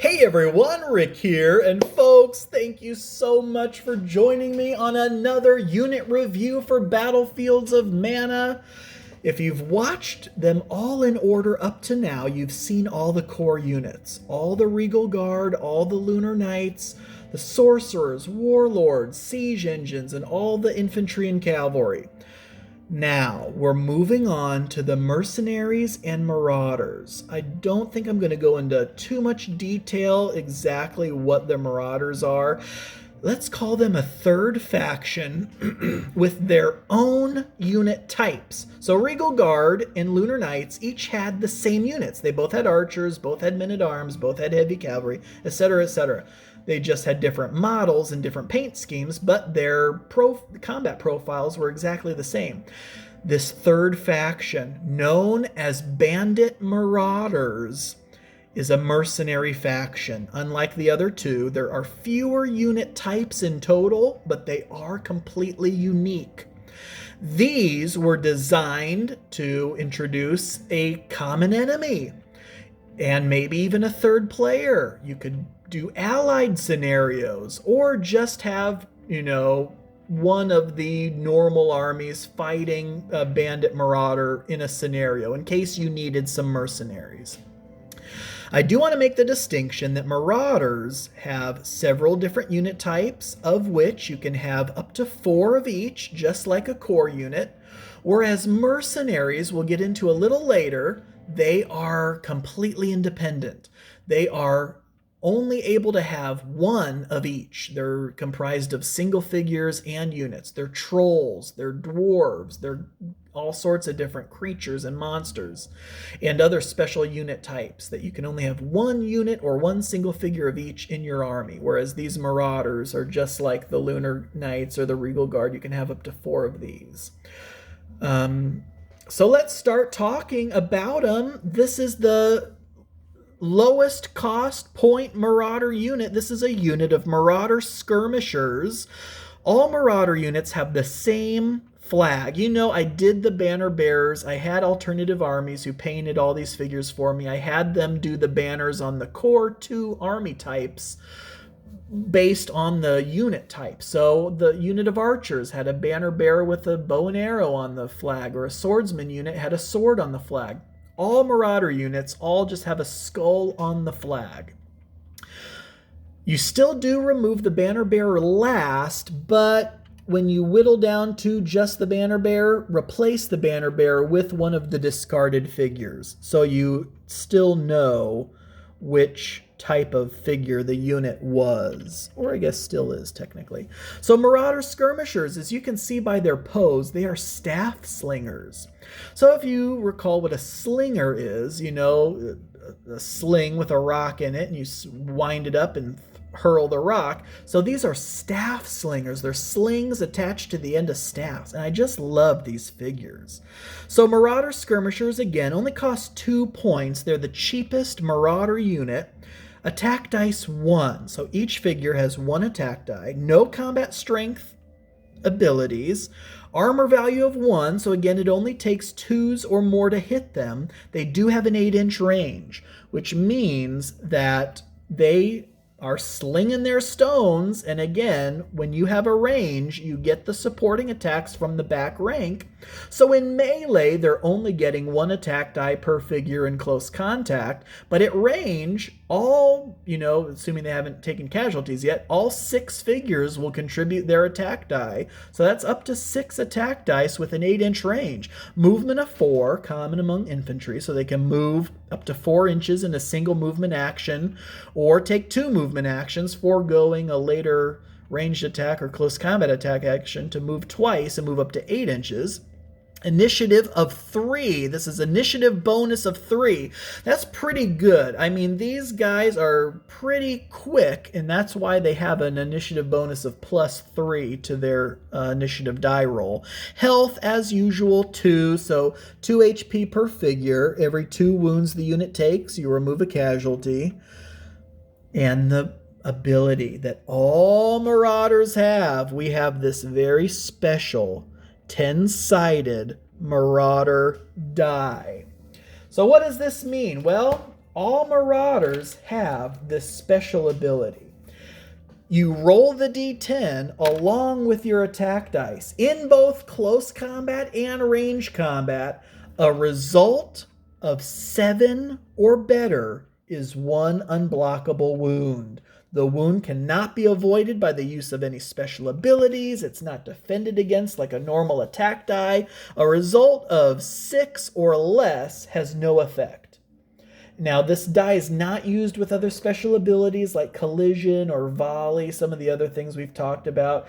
Hey everyone, Rick here, and folks, thank you so much for joining me on another unit review for Battlefields of Mana. If you've watched them all in order up to now, you've seen all the core units. All the Regal Guard, all the Lunar Knights, the Sorcerers, Warlords, Siege Engines, and all the Infantry and Cavalry. Now, we're moving on to the Mercenaries and Marauders. I don't think I'm going to go into too much detail exactly what the Marauders are. Let's call them a third faction with their own unit types. So Regal Guard and Lunar Knights each had the same units. They both had archers, both had men-at-arms, both had heavy cavalry, etc., etc. They just had different models and different paint schemes, but their combat profiles were exactly the same. This third faction, known as Bandit Marauders, is a mercenary faction. Unlike the other two, there are fewer unit types in total, but they are completely unique. These were designed to introduce a common enemy and maybe even a third player. You could do allied scenarios or just have, one of the normal armies fighting a bandit marauder in a scenario in case you needed some mercenaries. I do want to make the distinction that Marauders have several different unit types, of which you can have up to 4 of each, just like a core unit, whereas Mercenaries, we'll get into a little later, they are completely independent. They are only able to have 1 of each. They're comprised of single figures and units. They're trolls, they're dwarves, they're all sorts of different creatures and monsters and other special unit types that you can only have 1 unit or 1 single figure of each in your army, whereas these Marauders are just like the Lunar Knights or the Regal Guard. You can have up to 4 of these. So let's start talking about them. This is the lowest cost point Marauder unit. This is a unit of Marauder Skirmishers. All Marauder units have the same flag. I did the banner bearers. I had Alternative Armies who painted all these figures for me. I had them do the banners on the core 2 army types based on the unit type. So the unit of archers had a banner bearer with a bow and arrow on the flag, or a swordsman unit had a sword on the flag. All Marauder units all just have a skull on the flag. You still do remove the banner bearer last, but when you whittle down to just the banner bearer, replace the banner bearer with one of the discarded figures, so you still know which type of figure the unit was, or I guess still is technically. So Marauder Skirmishers, as you can see by their pose, they are staff slingers. So if you recall what a slinger is, a sling with a rock in it, and you wind it up and hurl the rock. So these are staff slingers. They're slings attached to the end of staffs, and I just love these figures. So Marauder Skirmishers, again, only cost 2 points. They're the cheapest Marauder unit. Attack dice 1. So each figure has 1 attack die. No combat strength abilities. Armor value of 1. So again, it only takes 2s or more to hit them. They do have an 8-inch range, which means that they are slinging their stones, and again, when you have a range, you get the supporting attacks from the back rank. So in melee, they're only getting 1 attack die per figure in close contact, but at range, all, assuming they haven't taken casualties yet, all 6 figures will contribute their attack die. So that's up to 6 attack dice with an 8-inch range. Movement of 4, common among infantry, so they can move up to 4 inches in a single movement action, or take 2 movement actions, foregoing a later ranged attack or close combat attack action to move twice and move up to 8 inches. Initiative of 3. This is initiative bonus of 3. That's pretty good. I mean, these guys are pretty quick, and that's why they have an initiative bonus of +3 to their initiative die roll. Health, as usual, 2. So 2 HP per figure. Every 2 wounds the unit takes, you remove a casualty. And the ability that all Marauders have, we have this very special 10-sided Marauder die. So what does this mean? Well, all Marauders have this special ability. You roll the d10 along with your attack dice in both close combat and range combat. A result of 7 or better is 1 unblockable wound. The wound cannot be avoided by the use of any special abilities. It's not defended against like a normal attack die. A result of 6 or less has no effect. Now, this die is not used with other special abilities like collision or volley, some of the other things we've talked about.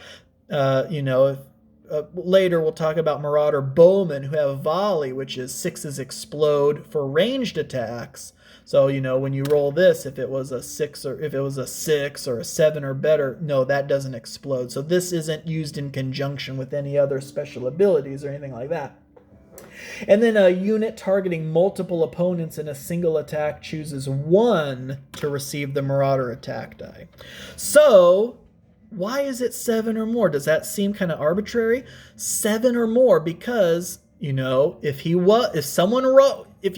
Later we'll talk about Marauder bowmen who have volley, which is 6's explode for ranged attacks. So, when you roll this, if it was a 6 or a 7 or better, no, that doesn't explode. So this isn't used in conjunction with any other special abilities or anything like that. And then a unit targeting multiple opponents in a single attack chooses 1 to receive the Marauder attack die. So, why is it 7 or more? Does that seem kind of arbitrary? 7 or more because, if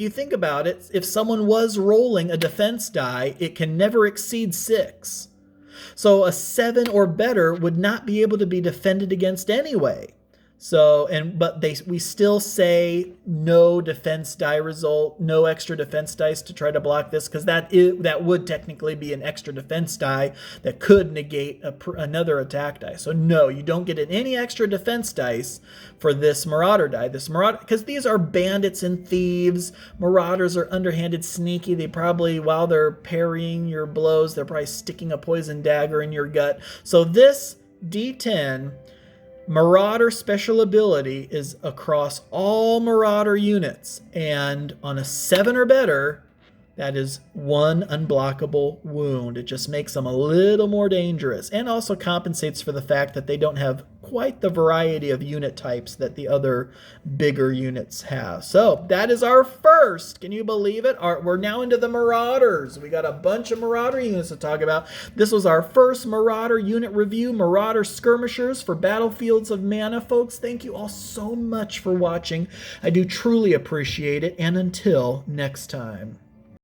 you think about it, if someone was rolling a defense die, it can never exceed 6. So a 7 or better would not be able to be defended against anyway. So, we still say no defense die result, no extra defense dice to try to block this, because that would technically be an extra defense die that could negate another attack die. So no, you don't get any extra defense dice for this Marauder die. This Marauder, because these are bandits and thieves. Marauders are underhanded, sneaky. They probably, while they're parrying your blows, they're probably sticking a poison dagger in your gut. So this D10 Marauder special ability is across all Marauder units, and on a 7 or better, that is 1 unblockable wound. It just makes them a little more dangerous, and also compensates for the fact that they don't have quite the variety of unit types that the other bigger units have. So that is our first. Can you believe it? We're now into the Marauders. We got a bunch of Marauder units to talk about. This was our first Marauder unit review, Marauder Skirmishers for Battlefields of Mana. Folks, thank you all so much for watching. I do truly appreciate it, and until next time.